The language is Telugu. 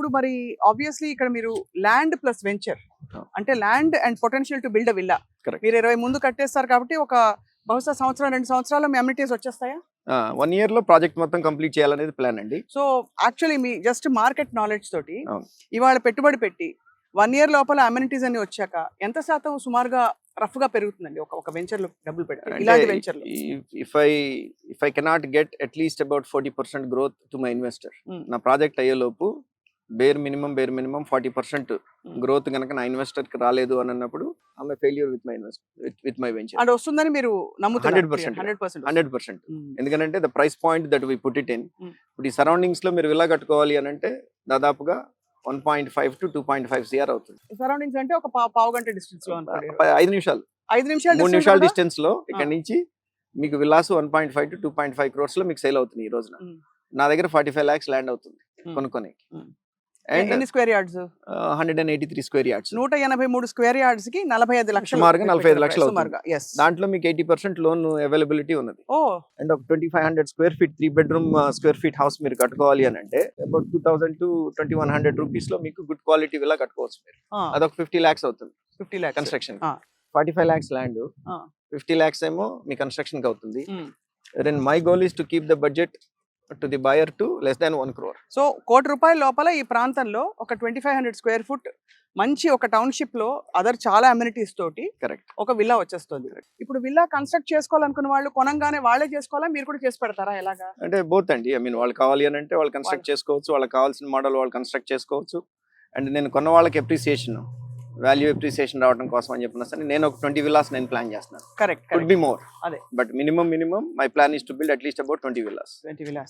ఇప్పుడు మరి ఆబ్వియస్లీ ఇక్కడ మీరు ల్యాండ్ ప్లస్ వెంచర్ Oh. అంటే land and potential to build a villa Correct. మీరు 20 ముందు కట్టేస్తారు కాబట్టి ఒక బహుశా సంవత్సరం 2 సంవత్సరాల్లో మీ అమ్యూనిటీస్ వచ్చేస్తాయా? 1 year లో ప్రాజెక్ట్ మొత్తం కంప్లీట్ చేయాలనేది ప్లాన్ అండి. సో యాక్చువల్లీ మీ జస్ట్ మార్కెట్ నాలెడ్జ్ తోటి అవును. ఇవాళ పెట్టుబడి పెట్టి 1 year లోపల అమ్యూనిటీస్ అన్ని వచ్చాక ఎంత శాతం సుమారుగా రఫ్ గా పెరుగుతుందండి ఒక వెంచర్ లో డబ్బులు పెడితే ఇలాంటి వెంచర్ లో? If I cannot get at least about 40% growth to my investor, నా ప్రాజెక్ట్ అయ్యేలోపు బేర్ మినిమం 40% గ్రోత్ కనుక నా ఇన్వెస్టర్ కి రాలేదు అని అన్నప్పుడు I failure with my venture. అంటే వస్తుందని మీరు నమ్ముతున్నారు? 100%. 100%. ఎందుకంటే the price point that we put it in, ఇప్పుడు ఈ సరౌండింగ్స్ లో మీరు విల్లా కట్టుకోవాలి అని అంటే దాదాపుగా 1.5 to 2.5 CR అవుతుంది. సరౌండింగ్స్ అంటే ఒక పావు గంట డిస్టెన్స్ లో 5 నిమిషాలు 3 నిమిషాల డిస్టెన్స్ లో ఇక్కడ నుంచి మీకు విల్లాస్ 1.5 to 2.5 crores లో మీకు సేల్ అవుతుంది ఈ రోజున. నా దగ్గర 45 lakhs ల్యాండ్ అవుతుంది కొనుక్కొని. ఎన్ని square yards? 183 square yards. 183 square yards కి 45 లక్షలు, సుమారుగా 45 లక్షలు అవుతుంది. సుమారుగా. yes. దాంట్లో మీకు 80% లోన్ అవైలబిలిటీ ఉన్నది. ఓ అండ్ ఒక 2500 square feet 3 bedroom square feet house మీరు కట్టుకోవాలి అని అంటే అబౌట్ 2000 to 2100 రూపీస్ లో మీకు గుడ్ క్వాలిటీ విల్లా కట్టుకోవచ్చు మీరు. అదొక 50 lakhs అవుతుంది 50 lakhs construction. 45 lakhs land, 50 lakhs ఏమో మీ కన్స్ట్రక్షన్ కి అవుతుంది. Then my goal is to keep the budget to the buyer to less than 1 crore. So ₹1,00,00,000 లోపల ఈ ప్రాంతంలో ఒక 2500 స్క్వేర్ ఫుట్ మంచి ఒక టౌన్షిప్ లో అదర్ చాలా అమ్యూనిటీస్ తోటి కరెక్ట్ ఒక విల్లా వచ్చేస్తుంది. ఇప్పుడు విల్లా కన్స్ట్రక్ట్ చేసుకోవాలనుకున్న వాళ్ళు కొనంగానే వాళ్ళే చేసుకోవాలా, మీరు కూడా చేసి పెడతారా? ఎలాగా అంటే బోత్ అండి. ఐ మీన్ వాళ్ళు కావాలి అని అంటే వాళ్ళు కన్స్ట్రక్ట్ చేసుకోవచ్చు, వాళ్ళకి కావాల్సిన మోడల్ వాళ్ళు కన్స్ట్రక్ట్ చేసుకోవచ్చు. అండ్ నేను కొన్న వాళ్ళకి అప్రిసియేషన్, వాల్యూ అప్రిసియేషన్ రావడం కోసం అని చెప్పిన సరే నేను ఒక 20 villas నేను ప్లాన్ చేస్తున్నాను. కరెక్ట్ కుడ్ బి మోర్, అదే but minimum my plan is to build at least about 20 villas. 20 villas.